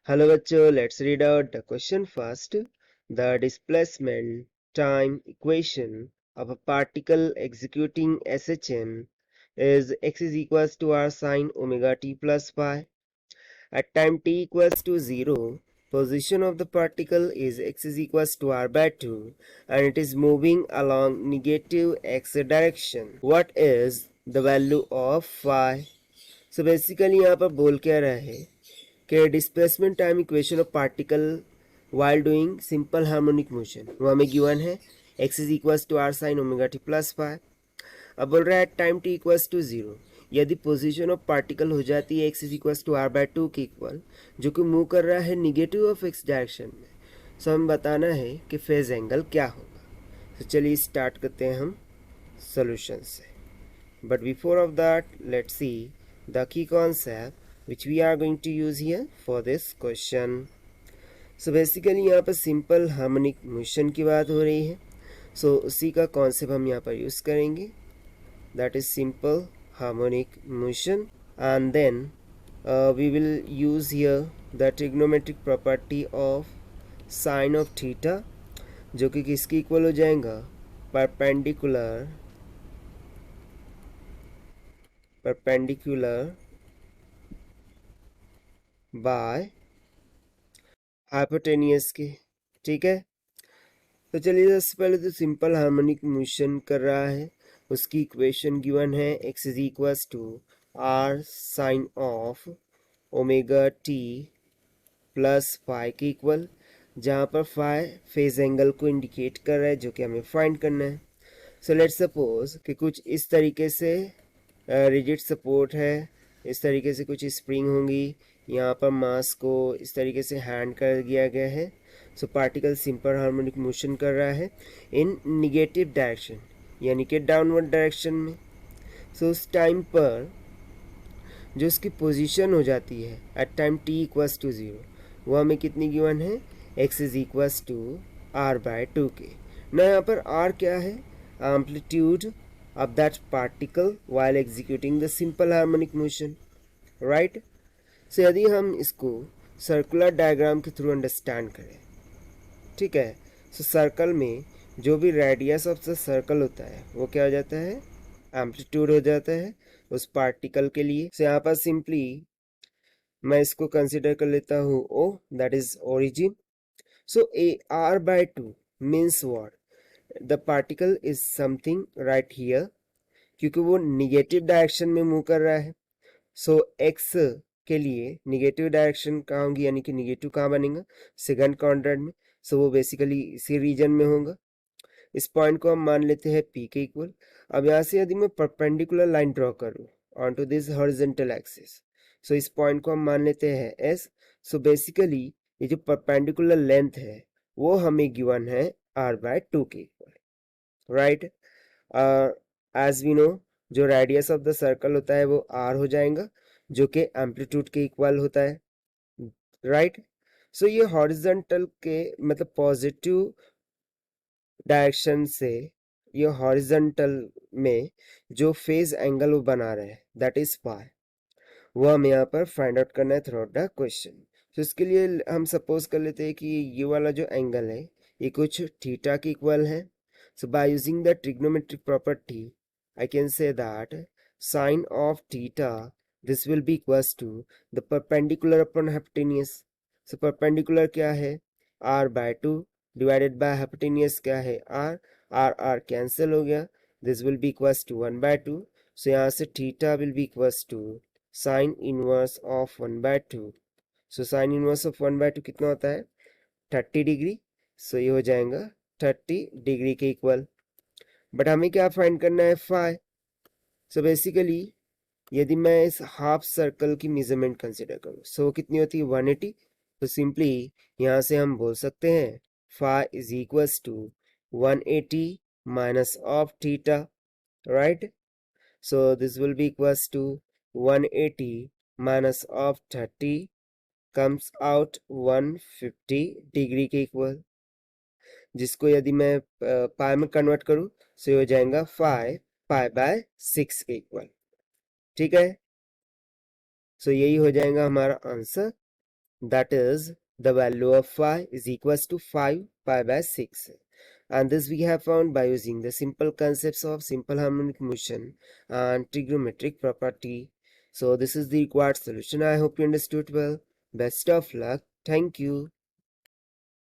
Hello bachcho, let's read out the question first. The displacement time equation of a particle executing SHM is x is equals to r sine omega t plus phi. At time t equals to 0, position of the particle is x is equals to r by 2 and it is moving along negative x direction. What is the value of phi? So basically यहाँ पर बोल क्या रहा है कि displacement time equation of particle while doing simple harmonic motion वो हमें given है x is equals to r sine omega t plus five. अब बोल रहा है time t equals to zero, यदि पोजीशन ऑफ पार्टिकल हो जाती है x is equals to r by two के इक्वल, जो कि मूव कर रहा है निगेटिव ऑफ एक्स डायरेक्शन में, सो हमें बताना है कि फेज एंगल क्या होगा। तो चलिए स्टार्ट करते हैं हम सोल्यूशन से। But before of that let's see the key concept which we are going to use here for this question. So basically यहाँ पर सिंपल हार्मोनिक मोशन की बात हो रही है, सो उसी का कॉन्सेप्ट हम यहाँ पर यूज़ करेंगे, that is simple harmonic motion and then we will use here the trigonometric property of sin of theta, जो कि किसकी इक्वल हो जाएगा, परपेंडिकुलर बाय हाइपोटेनियस के। ठीक है, तो चलिए सबसे पहले तो सिंपल हार्मोनिक मोशन कर रहा है, उसकी इक्वेशन गिवन है x is equals to r sine of omega t plus phi के इक्वल, जहाँ पर फाई फेज एंगल को इंडिकेट कर रहा है जो कि हमें फाइंड करना है। सो लेट्स सपोज कि कुछ इस तरीके से रिजिड सपोर्ट है, इस तरीके से कुछ स्प्रिंग होंगी, यहाँ पर मास को इस तरीके से हैंड कर दिया गया है। So particle simple harmonic motion कर रहा है इन निगेटिव डायरेक्शन, यानी कि डाउनवर्ड डायरेक्शन में। सो उस टाइम पर जो उसकी पोजीशन हो जाती है at time t equals to zero, वो हमें कितनी गिवन है, x is equals to r by two के। ना यहाँ पर आर क्या है, amplitude of that particle while executing the simple harmonic motion, right? So यदि हम इसको सर्कुलर डायग्राम के थ्रू अंडरस्टैंड करें, ठीक है, सो सर्कल में जो भी रेडियस ऑफ द सर्कल होता है वो क्या हो जाता है, एम्पलीट्यूड हो जाता है उस पार्टिकल के लिए। सो यहाँ पर सिंपली मैं इसको कंसिडर कर लेता हूँ O, that is origin. So A R by two means what, the particle is something right here, क्योंकि वो निगेटिव डायरेक्शन में मूव कर रहा है। सो एक्स के लिए निगेटिव डायरेक्शन कहाँ होगी, यानी कि निगेटिव कहाँ बनेगा, सेकंड क्वाड्रेंट में। सो वो बेसिकली इसी रीजन में होगा। इस पॉइंट को हम मान लेते हैं पी के इक्वल। अब यहाँ से यदि मैं परपेंडिकुलर लाइन ड्रॉ करूँ on to this horizontal axis, so इस पॉइंट को हम मान लेते हैं एस। सो बेसिकली ये जो परपेंडिकुलर लेंथ है वो हमें गिवन है आर बाय टू के equal, right. As we know जो रेडियस ऑफ द सर्कल होता है वो आर हो जाएगा, जो कि एम्पलीट्यूड के इक्वल होता है, राइट। सो ये हॉरिजॉन्टल के मतलब पॉजिटिव डायरेक्शन से ये हॉरिजॉन्टल में जो फेज एंगल वो बना रहे हैं दैट इज फाई, वो हमें यहाँ पर फाइंड आउट करना है थ्रू आउट द क्वेश्चन। तो इसके लिए हम सपोज कर लेते हैं कि ये वाला जो एंगल है ये कुछ थीटा के इक्वल है। So by using the trigonometric property, I can say that sine of theta, this will be equals to the perpendicular upon hypotenuse. So perpendicular क्या है, r by 2 divided by hypotenuse क्या है r cancel हो गया, this will be equals to 1 by 2. So यहाँ से theta will be equals to sine inverse of 1 by 2. So sine inverse of 1 by 2 कितना होता है, 30 डिग्री। सो ये हो जाएगा 30 डिग्री के इक्वल। बट हमें क्या फाइंड करना है, फाई। सो बेसिकली यदि मैं इस हाफ सर्कल की मेजरमेंट कंसिडर करूँ, सो कितनी होती है 180। तो सिंपली यहाँ से हम बोल सकते हैं phi is equals to 180 minus of theta, right. So this will be equals to 180 minus of 30 comes out 150 degree के इक्वल, जिसको यदि मैं पाई में कन्वर्ट करूं तो ये हो जाएगा 5 पाई बाय 6 के इक्वल, ठीक है। सो यही हो जाएगा हमारा answer, that is the value of phi is equals to 5 pi by 6, and this we have found by using the simple concepts of simple harmonic motion and trigonometric property. So this is the required solution. I hope you understood well. Best of luck. Thank you.